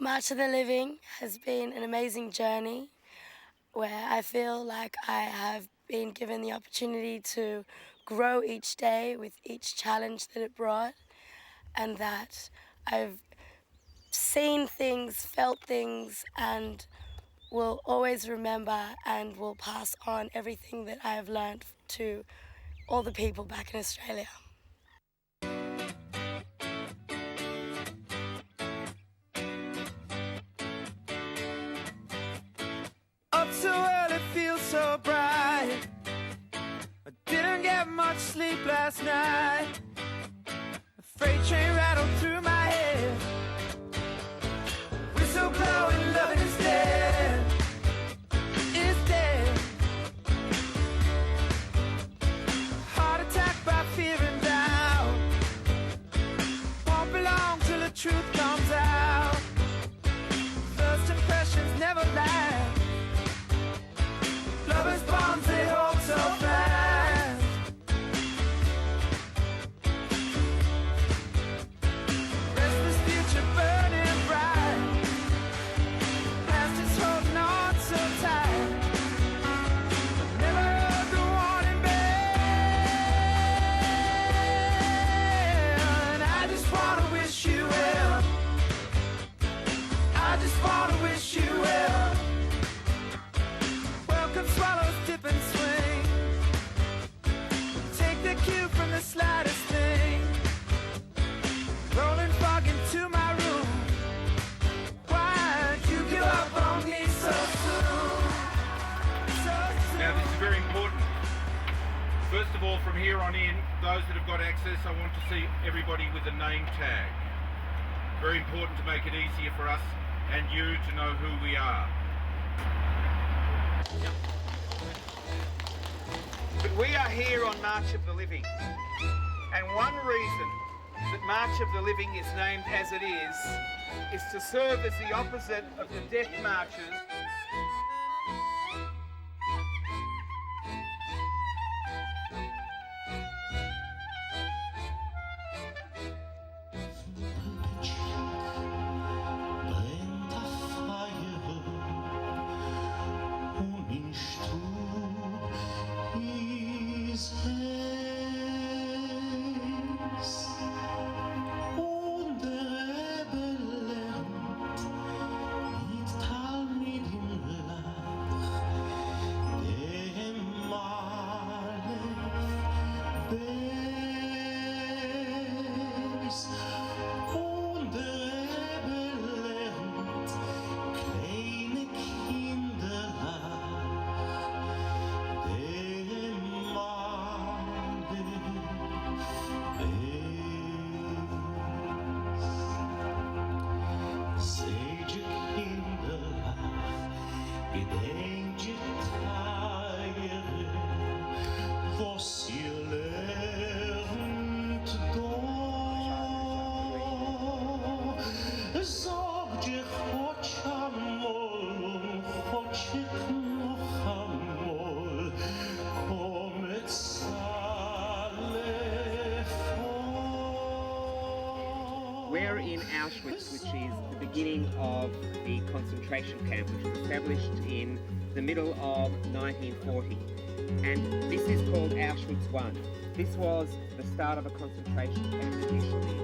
March of the Living has been an amazing journey where I feel like I have been given the opportunity to grow each day with each challenge that it brought, and that I've seen things, felt things, and will always remember and will pass on everything that I have learned to all the people back in Australia. Up so early, feels so bright. I didn't get much sleep last night. A freight train rattled through my head. Whistle blowing, loving is dead. Is dead. Heart attack by fear and doubt. Won't belong till the truth comes out. First impressions never last. Lovers' bonds, they hold so fast. Restless future burning bright. Past is holding on so tight. Never heard the warning bell. And I just wanna wish you well. I just wanna wish you well. Swallows dip and swing. Take the cue from the slightest thing. Rolling fog into my room. Why'd you give up on me so soon? So soon. Now this is very important. First of all, from here on in, those that have got access, I want to see everybody with a name tag. Very important to make it easier for us and you to know who we are. But we are here on March of the Living, and one reason that March of the Living is named as it is to serve as the opposite of the death marches. We're in Auschwitz, which is the beginning of the concentration camp, which was established in the middle of 1940. And this is called Auschwitz I. This was the start of a concentration camp initially.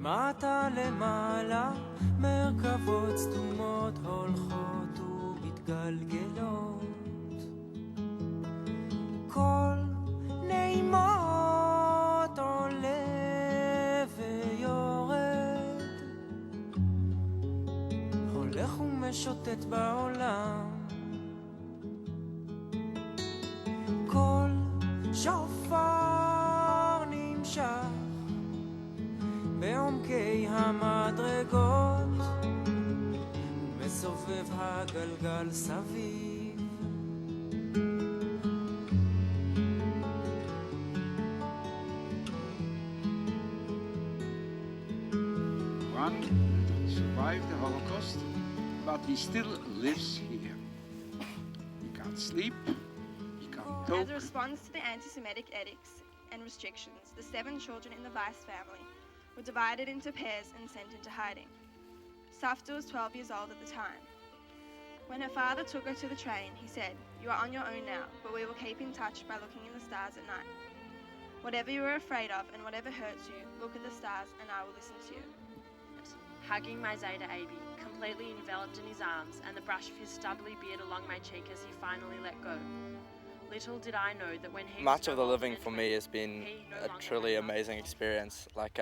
מטה למעלה, מרכבות סתומות הולכות ומתגלגלות. כל נעימות עולה ויורד, הולך הולך ומשוטט בעולם, כל שופר נמשך בעומקי המדרגות, מסובב הגלגל סביב. One survived the Holocaust, but he still lives here. He can't sleep, he can't talk. As a response to the anti-Semitic edicts and restrictions, the 7 children in the Weiss family were divided into pairs and sent into hiding. Safta was 12 years old at the time. When her father took her to the train, he said, "You are on your own now, but we will keep in touch by looking in the stars at night. Whatever you are afraid of and whatever hurts you, look at the stars and I will listen to you." Hugging my Zayda Abi, completely enveloped in his arms, and the brush of his stubbly beard along my cheek as he finally let go. Little did I know that when he March of the Living for me has been a truly amazing experience. Like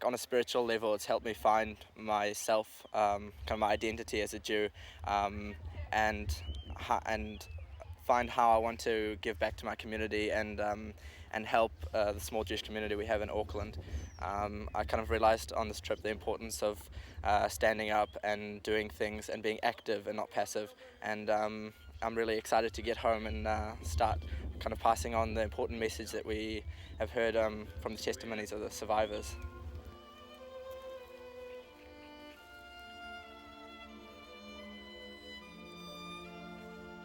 on a spiritual level, it's helped me find myself, kind of my identity as a Jew, and find how I want to give back to my community and help the small Jewish community we have in Auckland. I kind of realised on this trip the importance of standing up and doing things and being active and not passive, and I'm really excited to get home and start kind of passing on the important message that we have heard from the testimonies of the survivors.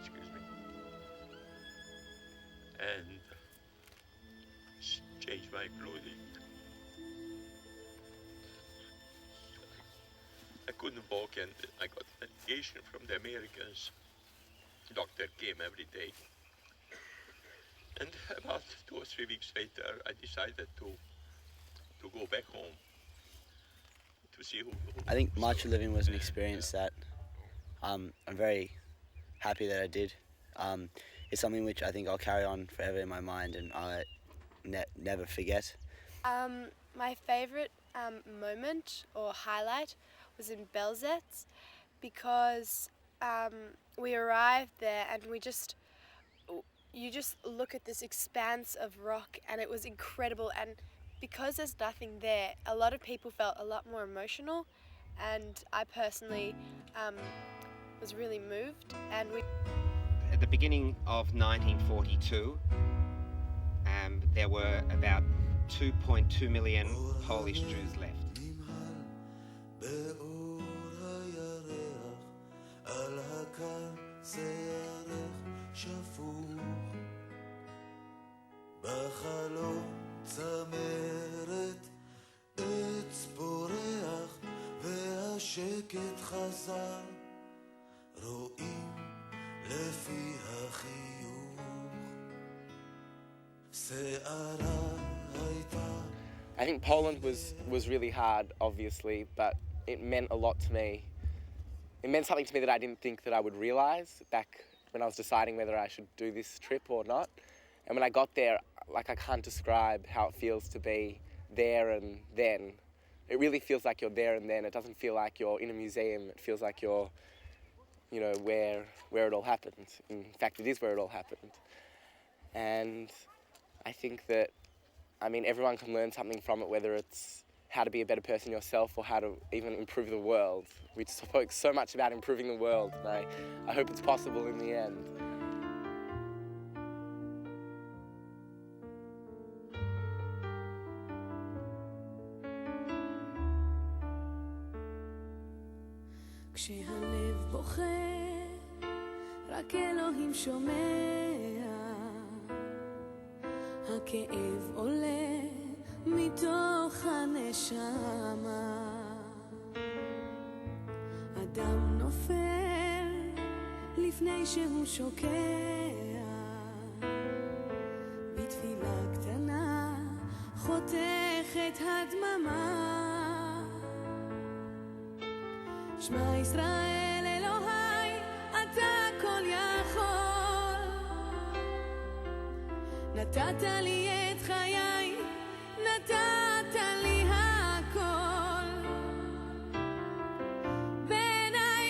Excuse me. And change my clothing. I couldn't walk and I got medication from the Americans. Doctor came every day. And about 2 or 3 weeks later, I decided to go back home to see who I think March of Living was an experience that I'm very happy that I did. It's something which I think I'll carry on forever in my mind and I never forget. My favourite moment or highlight was in Meltzer because we arrived there and you just look at this expanse of rock and it was incredible, and because there's nothing there, a lot of people felt a lot more emotional, and I personally was really moved. And At the beginning of 1942, there were about 2.2 million Polish Jews left. בחלום צמרת עץ פורח והשקט חזר, רואים לפי החיוך שערה הייתה. I think Poland was really hard, obviously, but it meant a lot to me. It meant something to me that I didn't think that I would realise back when I was deciding whether I should do this trip or not. And when I got there, I can't describe how it feels to be there and then. It really feels like you're there and then. It doesn't feel like you're in a museum. It feels like you're, where it all happened. In fact, it is where it all happened. And I think that, everyone can learn something from it, whether it's how to be a better person yourself or how to even improve the world. We spoke so much about improving the world, and I hope it's possible in the end. כשהלב בוכה, רק אלוהים שומע, הכאב עולה מתוך הנשמה, אדם נופל לפני שהוא שוקע, בתפילה קטנה חותכת הדממה, שמע ישראל אלוהי, אתה כל יכול, נתת לי את חיי, נתת לי הכל, בעיניי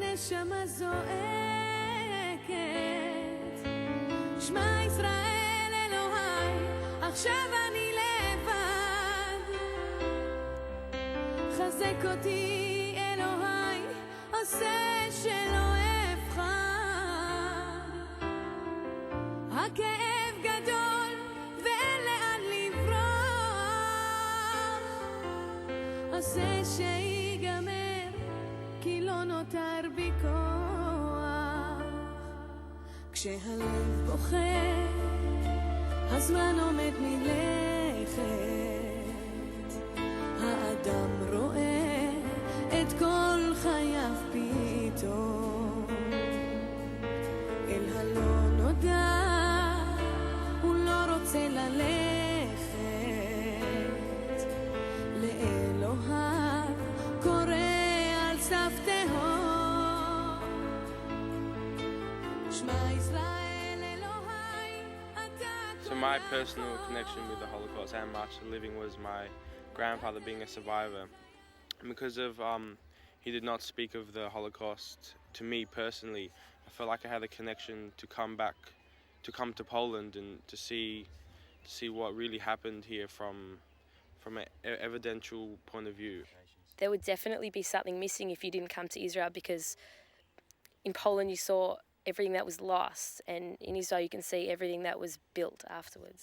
הנשמה זועקת שמע ישראל אלוהי עכשיו אני לבד חזק אותי אלוהי עושה שלא אבחר הכאב גדול ואין לאן לברוח עושה שיגמר כי לא נותר בי כוח כשהלב בוכה הזמן עומד מלכת האדם רואה את כל חייו פתאום אל הלא נודע הוא לא רוצה ללכת לאלוהיו קורא על סף תהום שמע ישראל אלוהי So my personal connection with the Holocaust and March of the Living was my grandfather being a survivor. And because of he did not speak of the Holocaust to me personally, I felt like I had a connection to come to Poland and to see what really happened here from an evidential point of view. There would definitely be something missing if you didn't come to Israel, because in Poland you saw everything that was lost, and in Israel you can see everything that was built afterwards.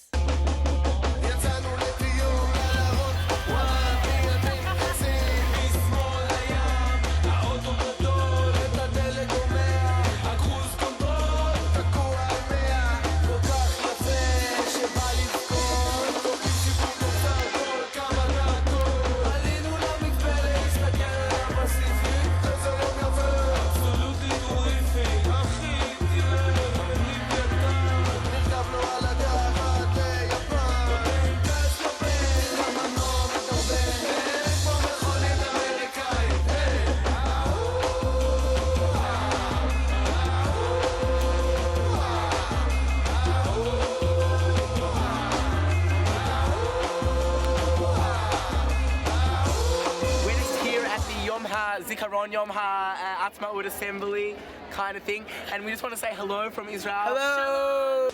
Zikaron Yom HaAtzmaut Assembly kind of thing, and we just want to say hello from Israel. Hello!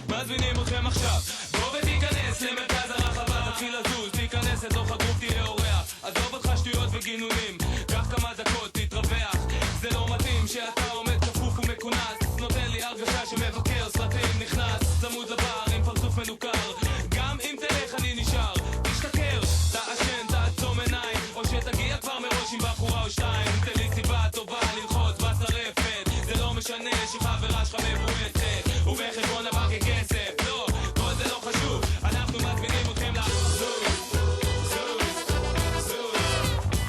מזמינים אתכם עכשיו, בוא ותיכנס למרכז הרחבה, תתחיל לזוז, תיכנס לתוך הגוף, תהיה אורח, עזוב אותך שטויות וגינונים, קח כמה דקות, תתרווח, זה לא מתאים שאתה עומד כפוף ומכונס, נותן לי הרגשה שמבקר סרטים, נכנס צמוד לבר עם פרצוף מנוכר, גם אם תלך אני נשאר, תשתכר, תעשן, תעצום עיניים, או שתגיע כבר מראש עם בחורה או שתיים, תן לי סיבה טובה ללחוץ בשרפת, זה לא משנה שחברה שלך מבועצת, ובחשבון הבא ככסף, לא, כל זה לא חשוב, אנחנו מזמינים אתכם לחזור,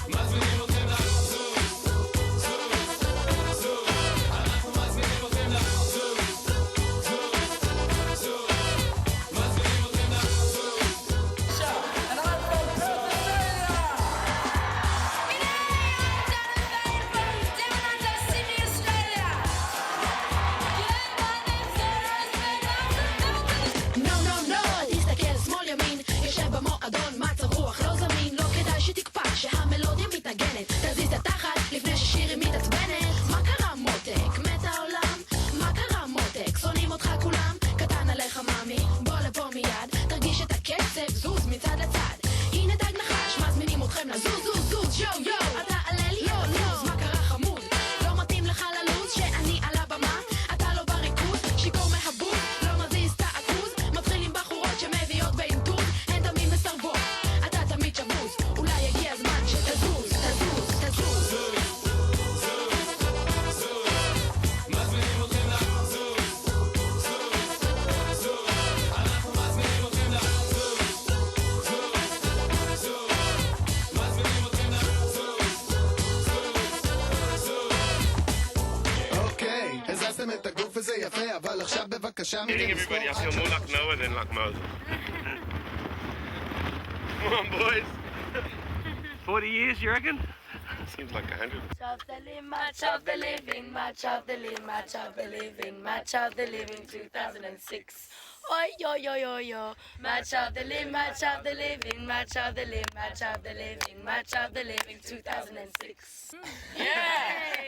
מזמינים אתכם לחזור, אנחנו מזמינים אתכם לחזור, מזמינים אתכם לחזור. שהמלודיה מתנגנת תזיז את התחת לפני ששירי מתעצבנת מה קרה מותק? מת העולם? מה קרה מותק? שונאים אותך כולם? קטן עליך מאמי בוא לפה מיד תרגיש את הקצב זוז מצד לצד הנה דג נחש מזמינים אתכם לזוז זוז זוז יו יו אתה עלה לי לא לא מה קרה חמוד? לא מתאים לך ללוז שאני על הבמה אתה לא בריקוד שיקור מהבוד לא מזיז את העכוז מתחיל עם בחורות שמביאות באינטוז הן תמיד מסרבות אתה תמיד שבוז אולי יגיע הזמן שתזוז, תזוז, תזוז מזמינים אתכם לחזור, אנחנו מזמינים אתכם לחזור, מזמינים אתכם לחזור. אוקיי, הזזתם את הגוף וזה יפה, אבל עכשיו בבקשה Getting everybody, I feel more like Noah than like Moses. Come on, boys. 40 years, you reckon? Seems like 100. Match of the living, match of the living, match of the living, match of the living 2006. Oi yo yo yo yo. Match of the living, match of the living, match of the living, match of the living, match of the living 2006. Yeah!